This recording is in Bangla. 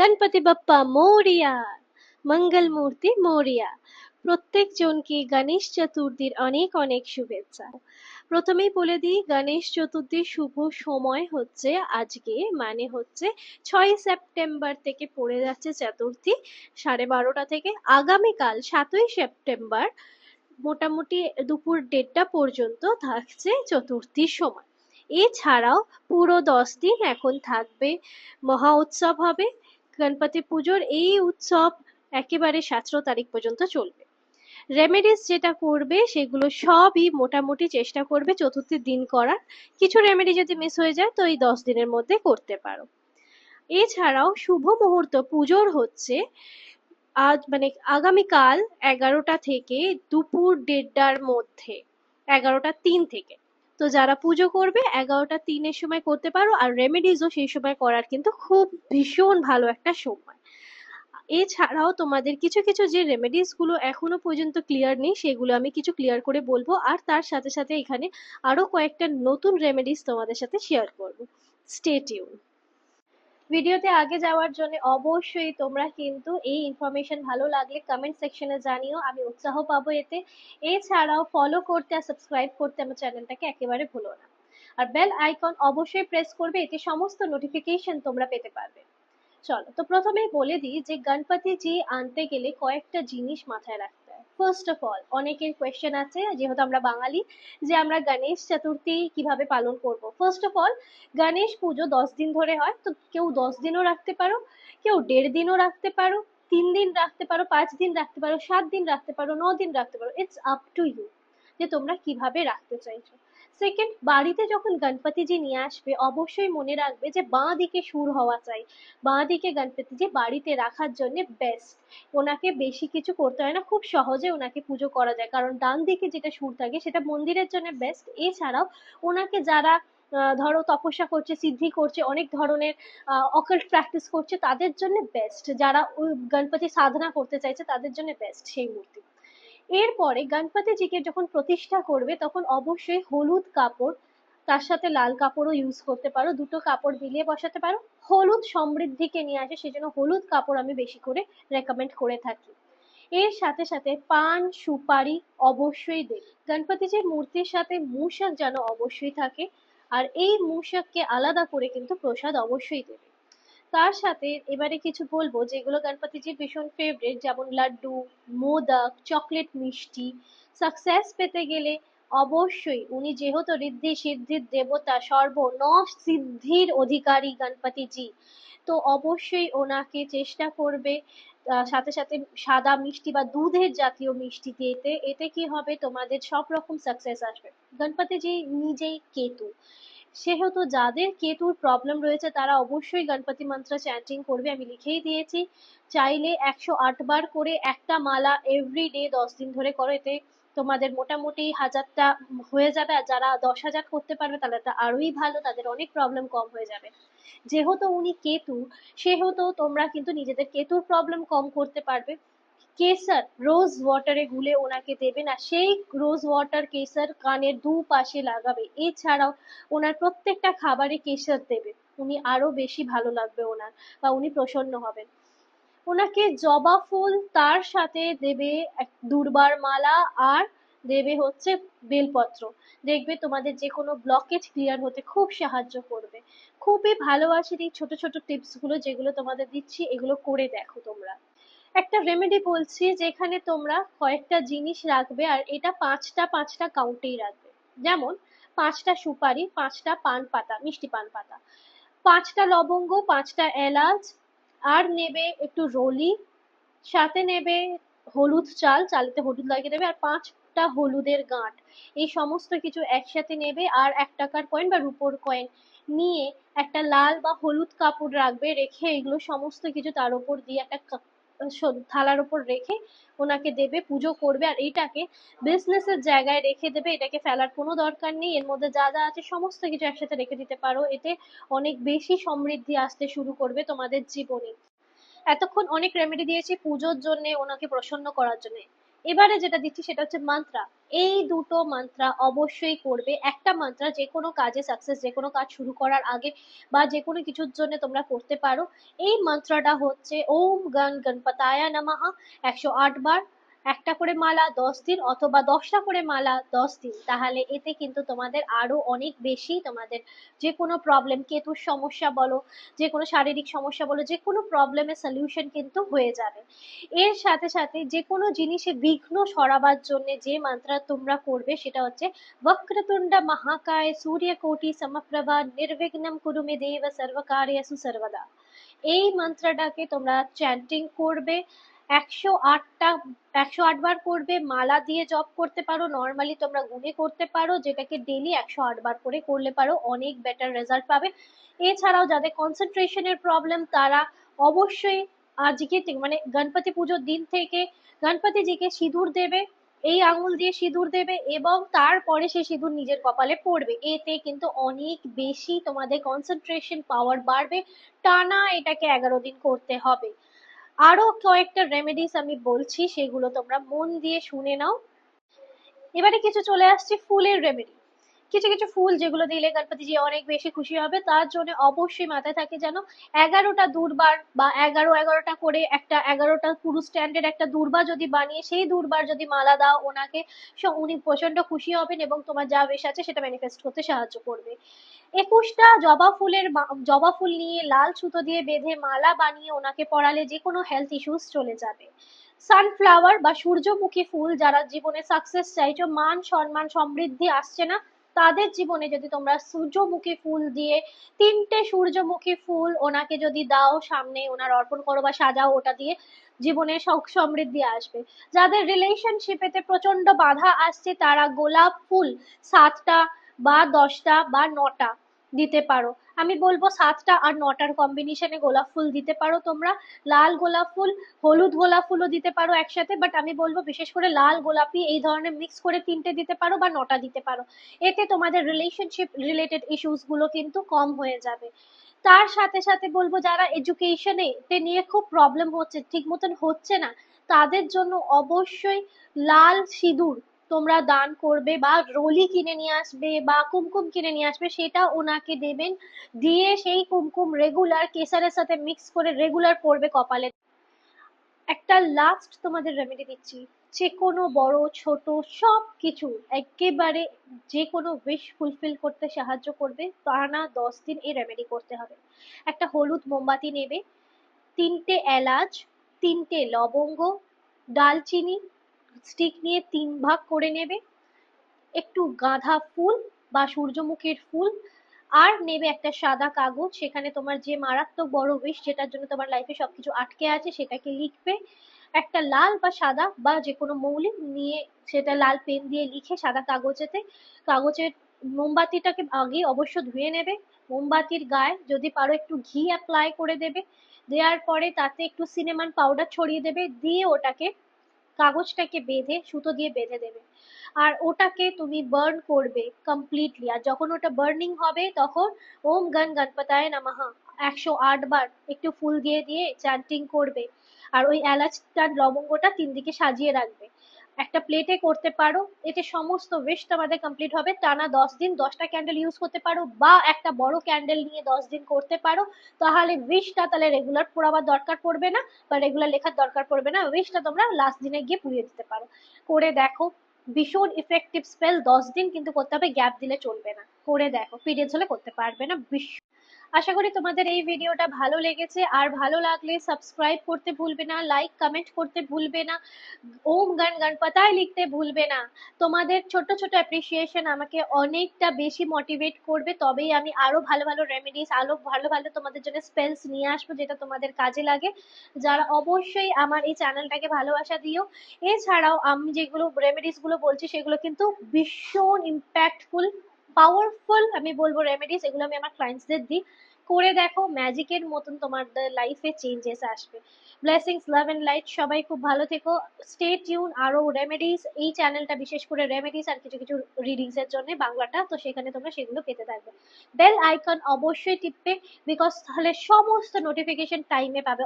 গণপতি বাপ্পা মোরিয়া, মঙ্গল মূর্তি মোরিয়া। প্রত্যেকজনকে গণেশ চতুর্থীর অনেক অনেক শুভেচ্ছা। প্রথমেই বলে দিই, গণেশ চতুর্থীর শুভ সময় হচ্ছে আজকে, মানে হচ্ছে 6 সেপ্টেম্বর থেকে পড়ে যাচ্ছে চতুর্থী 12:30 থেকে। আগামীকাল 7 সেপ্টেম্বর মোটামুটি দুপুর 1:30 পর্যন্ত থাকছে চতুর্থীর সময়। এছাড়াও পুরো 10 দিন এখন থাকবে, মহা উৎসব হবে। গণপতি পুজোর এই উৎসব একেবারে 17 তারিখ পর্যন্ত চলবে। রেমেডিস যেটা করবে সেগুলো সবই মোটামুটি চেষ্টা করবে চতুর্থীর দিন করার। কিছু রেমেডি যদি মিস হয়ে যায় তো এই 10 দিনের মধ্যে করতে পারো। এছাড়াও শুভ মুহূর্ত পুজোর হচ্ছে আজ, মানে আগামীকাল 11টা থেকে দুপুর 1:30টার মধ্যে, 11টা 3 থেকে। তো যারা পুজো করবে 11টা 3-এর সময় করতে পারো, আর রেমেডিসও সেই সময় করার কিন্তু খুব ভীষণ ভালো একটা সময়। এছাড়াও তোমাদের কিছু কিছু যে রেমেডিস গুলো এখনো পর্যন্ত ক্লিয়ার নেই সেগুলো আমি কিছু ক্লিয়ার করে বলবো, আর তার সাথে সাথে এখানে আরো কয়েকটা নতুন রেমেডিস তোমাদের সাথে শেয়ার করবো। Stay tune. ভিডিওতে আগে যাওয়ার জন্য অবশ্যই তোমরা কিন্তু এই ইনফরমেশন ভালো লাগলে কমেন্ট সেকশনে জানিও, আমি উৎসাহ পাবো এতে। এছাড়াও ফলো করতে আর সাবস্ক্রাইব করতে আমার চ্যানেলটাকে একেবারে ভুলো না। আর বেল আইকন অবশ্যই প্রেস করবে, এতে সমস্ত নোটিফিকেশন তোমরা পেতে পারবে। চলো, তো প্রথমেই বলে দিই যে গণপতিজি আনতে গেলে কয়েকটা জিনিস মাথায় রাখতে হয়। ফার্স্ট অফ অল, অনেকের কোয়েশ্চেন আছে যেহেতু আমরা বাঙালি, যে আমরা গণেশ চতুর্থী কিভাবে পালন করব। ফার্স্ট অফ অল, গণেশ পুজো 10 দিন ধরে হয়, তো কেউ 10 দিনও রাখতে পারো, কেউ 1.5 দিনও রাখতে পারো, 3 দিন রাখতে পারো, 5 দিন রাখতে পারো, 7 দিন রাখতে পারো, 9 দিন রাখতে পারো। ইটস আপ টু ইউ যে তোমরা কিভাবে রাখতে চাইছো। সেকেন্ড, বাড়িতে যখন গণপতিজি নিয়ে আসবে অবশ্যই মনে রাখবে যে বাঁ দিকে সুর হওয়া চাই। বাঁ দিকে গণপতিজি বাড়িতে রাখার জন্য বেস্ট। ওনাকে বেশি কিছু করতে হয় না, খুব সহজে ওনাকে পুজো করা যায়, কারণ ডান দিকে যেটা সুর থাকে সেটা মন্দিরের জন্য বেস্ট। এছাড়াও ওনাকে যারা ধরো তপস্যা করছে, সিদ্ধি করছে, অনেক ধরনের অকাল্ট প্র্যাকটিস করছে, তাদের জন্য বেস্ট। যারা ওই গণপতি সাধনা করতে চাইছে তাদের জন্য বেস্ট সেই মূর্তি। এরপরে গণপতিজিকে যখন প্রতিষ্ঠা করবে তখন অবশ্যই হলুদ কাপড়, তার সাথে লাল কাপড়ও ইউজ করতে পারো, দুটো কাপড় মিলিয়ে বসাতে পারো। হলুদ সমৃদ্ধিকে নিয়ে আসে, সেজন্য হলুদ কাপড় আমি বেশি করে রেকমেন্ড করে থাকি। এর সাথে সাথে পান সুপারি অবশ্যই দেবে। গণপতিজির মূর্তির সাথে মূষক যেন অবশ্যই থাকে, আর এই মূষককে আলাদা করে কিন্তু প্রসাদ অবশ্যই দেবে। তার সাথে এবারে কিছু বলবো যেগুলো গণপতিজির ভীষণ ফেভারিট, যেমন লাড্ডু, মোদক, চকলেট মিষ্টি। সাকসেস পেতে গেলে অবশ্যই, উনি যেহেতু ঋদ্ধি সিদ্ধির দেবতা, সিদ্ধির অধিকারী গণপতিজি, তো অবশ্যই ওনাকে চেষ্টা করবে সাথে সাথে সাদা মিষ্টি বা দুধের জাতীয় মিষ্টি দিতে। এতে কি হবে, তোমাদের সব রকম সাকসেস আসবে। গণপতিজি নিজেই কেতু, সেহেতু যাদের কেতুর প্রবলেম রয়েছে তারা অবশ্যই গণপতি মন্ত্র চ্যান্টিং করবে, আমি লিখেই দিয়েছি। চাইলে 108 বার করে একটা মালা এভরিডে 10 দিন ধরে করো, এতে তোমাদের মোটামুটি 1000টা হয়ে যাবে। আর যারা 10,000 করতে পারবে তাহলে তো আরোই ভালো, তাদের অনেক প্রবলেম কম হয়ে যাবে। যেহেতু উনি কেতু, সেহেতু তোমরা কিন্তু নিজেদের কেতুর প্রবলেম কম করতে পারবে। কেসর রোজ ওয়াটারে গুলে ওনাকে দেবেন, আর সেই রোজ ওয়াটার কেসর কানের দুপাশে লাগাবে। এছাড়াও ওনার প্রত্যেকটা খাবারে কেসর দেবে, উনি আরো বেশি ভালো লাগবে ওনার, বা উনি প্রসন্ন হবেন। ওনাকে জবা ফুল, তার সাথে দেবে এক দুর্বার মালা, আর দেবে হচ্ছে বেলপত্র। দেখবে তোমাদের যে কোনো ব্লকেজ ক্লিয়ার হতে খুব সাহায্য করবে। খুবই ভালোবাসি এই ছোট ছোট টিপস গুলো যেগুলো তোমাদের দিচ্ছি, এগুলো করে দেখো তোমরা। একটা রেমেডি বলছি যেখানে তোমরা কয়েকটা জিনিস রাখবে, আর এটা পাঁচটা পাঁচটা কাউন্টেই রাখবে। যেমন 5টা সুপারি, 5টা পান পাতা, মিষ্টি পান পাতা, 5টা লবঙ্গ, 5টা এলাচ, আর নেবে একটু রলি, সাথে নেবে হলুদ চাল, চালেতে হলুদ লাগিয়ে দেবে, আর 5টা হলুদের গাঁট। এই সমস্ত কিছু একসাথে নেবে, আর 1 টাকার কয়েন বা রুপোর কয়েন নিয়ে একটা লাল বা হলুদ কাপড় রাখবে, রেখে এগুলো সমস্ত কিছু তার উপর দিয়ে একটা থালার উপর রেখে ওনাকে দেবে, পুজো করবে। আর এইটাকে বিজনেসের জায়গায় রেখে দেবে, এটাকে ফেলার কোনো দরকার নেই। এর মধ্যে যা যা আছে সমস্ত কিছু একসাথে রেখে দিতে পারো, এতে অনেক বেশি সমৃদ্ধি আসতে শুরু করবে তোমাদের জীবনে। এতক্ষণ অনেক রেমেডি দিয়েছি পুজোর জন্য, ওনাকে প্রসন্ন করার জন্য। এবারে যেটা দিচ্ছি সেটা হচ্ছে মান্ত্রা। এই দুটো মান্ত্রা অবশ্যই করবে। একটা মান্ত্রা যে কোনো কাজে সাকসেস, যে কোনো কাজ শুরু করার আগে বা যে কোনো কিছুর জন্য তোমরা করতে পারো। এই মান্ত্রাটা হচ্ছে ওম গণ গণপতায় নমঃ 108 বার, একটা করে মালা 10 দিন অথবা 10টা করে মালা 10 দিন। তাহলে এতে কিন্তু তোমাদের আরো অনেক বেশি তোমাদের যে কোনো প্রবলেম, কেতুর সমস্যা বলো, যে কোনো শারীরিক সমস্যা বলো, যে কোনো প্রবলেমের সলিউশন কিন্তু হয়ে যাবে। এর সাথে সাথে যে কোনো জিনিসে বিঘ্ন সরাবার জন্য যে মান্ত্র তোমরা করবে সেটা হচ্ছে বক্রতুণ্ড মহাকায় সূর্যকোটি সমপ্রভা নির্বিঘ্নম কুরু মে দেব সর্বকার্যেষু সর্বদা। এই মন্ত্রটাকে তোমরা চ্যান্টিং করবে 108টা, 108 বার করবে। মালা দিয়ে জপ করতে পারো, নর্মালি তোমরা গুনে করতে পারো, যেটাকে ডেলি 108 বার করে করলে পারো, অনেক বেটার রেজাল্ট পাবে। এছাড়াও যাদের কনসেন্ট্রেশনের প্রবলেম তারা অবশ্যই আজকে মানে গণপতি পুজোর দিন থেকে গণপতিজিকে সিঁদুর দেবে, এই আঙুল দিয়ে সিঁদুর দেবে এবং তারপরে সেই সিঁদুর নিজের কপালে পড়বে। এতে কিন্তু অনেক বেশি তোমাদের কনসেন্ট্রেশন পাওয়ার বাড়বে। টানা এটাকে 11 দিন করতে হবে। আরো কয়েকটা রেমেডিস আমি বলছি, সেগুলো তোমরা মন দিয়ে শুনে নাও। এবারে কিছু চলে আসছে ফুলের রেমেডি। কিছু কিছু ফুল যেগুলো দিলে গণপতিজি অনেক বেশি খুশি হবে, তার জন্য অবশ্যই মাথায় থাকে যেন 11টা দুর্বার বা 11টা করে একটা 11টা পুরো স্ট্যান্ডের একটা দুর্বা যদি বানিয়ে সেই দুর্বার যদি মালা দাও ওনাকে, উনি প্রচন্ড খুশি হবেন এবং তোমার যা বেশ আছে সেটা ম্যানিফেস্ট করতে সাহায্য করবে। 21টা জবা ফুল নিয়ে লাল সুতো দিয়ে বেঁধে মালা বানিয়ে ওনাকে পরালে যে কোনো হেলথ ইস্যুস চলে যাবে। সানফ্লাওয়ার বা সূর্যমুখী ফুল, যারা জীবনে সাকসেস চাইছো, মান সম্মান সমৃদ্ধি আসছে না, তাদের জীবনে যদি তোমরা সূর্যমুখী ফুল দিয়ে 3টে সূর্যমুখী ফুল ওনাকে যদি দাও, সামনে ওনার অর্পণ করো বা সাজাও, ওটা দিয়ে জীবনে সুখ সমৃদ্ধি আসবে। যাদের রিলেশনশিপেতে প্রচন্ড বাধা আসছে তারা গোলাপ ফুল 7টা বা 10টা বা 9টা দিতে পারো। আমি বলবো 7টা আর 9টার কম্বিনেশনে গোলাপ ফুল দিতে পারো তোমরা। লাল গোলাপ ফুল, হলুদ গোলাপ ফুলও দিতে পারো একসাথে, বাট আমি বলবো বিশেষ করে লাল গোলাপি এই ধরনের মিক্স করে 3টে দিতে পারো বা 9টা দিতে পারো। এতে তোমাদের রিলেশনশিপ রিলেটেড ইস্যুস গুলো কিন্তু কম হয়ে যাবে। তার সাথে সাথে বলবো যারা এডুকেশনে নিয়ে খুব প্রবলেম হচ্ছে, ঠিক মতন হচ্ছে না, তাদের জন্য অবশ্যই লাল সিঁদুর তোমরা দান করবে বা রলি কিনে নিয়ে আসবে বা কুমকুম কিনে নিয়ে আসবে, সেটা ওনাকে দেবেন। দিয়ে সেই কুমকুম রেগুলার কেসারের সাথে মিক্স করে রেগুলার পরবে কপালে। একটা লাস্ট তোমাদের রেমেডি দিচ্ছি, যে কোনো বড় ছোট সব কিছু একেবারে যে কোনো উইশ ফুলফিল করতে সাহায্য করবে। টানা 10 দিন এই রেমেডি করতে হবে। একটা হলুদ মোমবাতি নেবে, 3টে এলাচ, 3টে লবঙ্গ, ডালচিনি স্টিক নিয়ে 3 ভাগ করে নেবে, একটু গাঁদা ফুল বা সূর্যমুখীর ফুল, আর নেবে একটা সাদা কাগজ, সেখানে তোমার যে মারাত্মক বড় উইশ যেটার জন্য তোমার লাইফে সবকিছু আটকে আছে সেটাকে লিখবে। একটা লাল বা সাদা বা যে কোনো মৌলিক নিয়ে সেটা লাল পেন দিয়ে লিখে সাদা কাগজেতে, কাগজের মোমবাতিটাকে আগে অবশ্য ধুয়ে নেবে। মোমবাতির গায়ে যদি পারো একটু ঘি অ্যাপ্লাই করে দেবে। দেওয়ার পরে তাতে একটু সিনেমান পাউডার ছড়িয়ে দেবে, দিয়ে ওটাকে কাগজটাকে বেঁধে সুতো দিয়ে বেঁধে দেবে। আর ওটাকে তুমি বার্ন করবে কমপ্লিটলি। আর যখন ওটা বার্নিং হবে তখন ওম গণ গণপতায় নমঃ 108 বার একটু ফুল দিয়ে দিয়ে চ্যান্টিং করবে। আর ওই এলাচটার লবঙ্গটা 3 দিকে সাজিয়ে রাখবে। একটা প্লেটে করতে পারো, এতে সমস্ত উইশ তোমাদের কমপ্লিট হবে। টানা 10 দিন 10টা ক্যান্ডেল ইউজ করতে পারো বা একটা বড় ক্যান্ডেল নিয়ে 10 দিন করতে পারো। তাহলে উইশটা তাহলে রেগুলার পোড়াবার দরকার পড়বে না বা রেগুলার লেখার দরকার পড়বে না, উইশটা তোমরা লাস্ট দিনে গিয়ে পুড়িয়ে দিতে পারো। করে দেখো, ভীষণ ইফেক্টিভ স্পেল। 10 দিন কিন্তু করতে হবে, গ্যাপ দিলে চলবে না। করে দেখো, পিরিয়ডস হলে করতে পারবে না। আশা করি তোমাদের এই ভিডিওটা ভালো লেগেছে। আর ভালো লাগলে সাবস্ক্রাইব করতে ভুলবে না, লাইক কমেন্ট করতে ভুলবে না, ওম গণ গণপতায় লিখতে ভুলবে না। তোমাদের ছোট ছোট অ্যাপ্রিসিয়েশন আমাকে অনেকটা বেশি মোটিভেট করবে, তবেই আমি আরো ভালো ভালো রেমেডিস, আরো ভালো ভালো তোমাদের জন্য স্পেলস নিয়ে আসবো যেটা তোমাদের কাজে লাগে। যারা অবশ্যই আমার এই চ্যানেলটাকে ভালোবাসা দিও। এছাড়াও আমি যেগুলো রেমেডিস গুলো বলছি সেগুলো কিন্তু ভীষণ ইম্প্যাক্টফুল, পাওয়ারফুল আমি বলবো রেমেডিস, এগুলো আমি আমার ক্লায়েন্টসদের দিই। করে দেখো, ম্যাজিকের মতন তোমাদের লাইফে চেঞ্জেস আসবে। ব্লেসিংস, লাভ এন্ড লাইট, সবাই খুব ভালো থেকো। স্টে টিউন আরো রেমেডিস, এই চ্যানেলটা বিশেষ করে রেমেডিস আর কিছু কিছু রিডিংস এর জন্য বাংলাটা, তো সেখানে তোমরা সেগুলো পেতে থাকবে। বেল আইকন অবশ্যই টিপবে, বিকজ তাহলে সমস্ত নোটিফিকেশন টাইমে পাবে।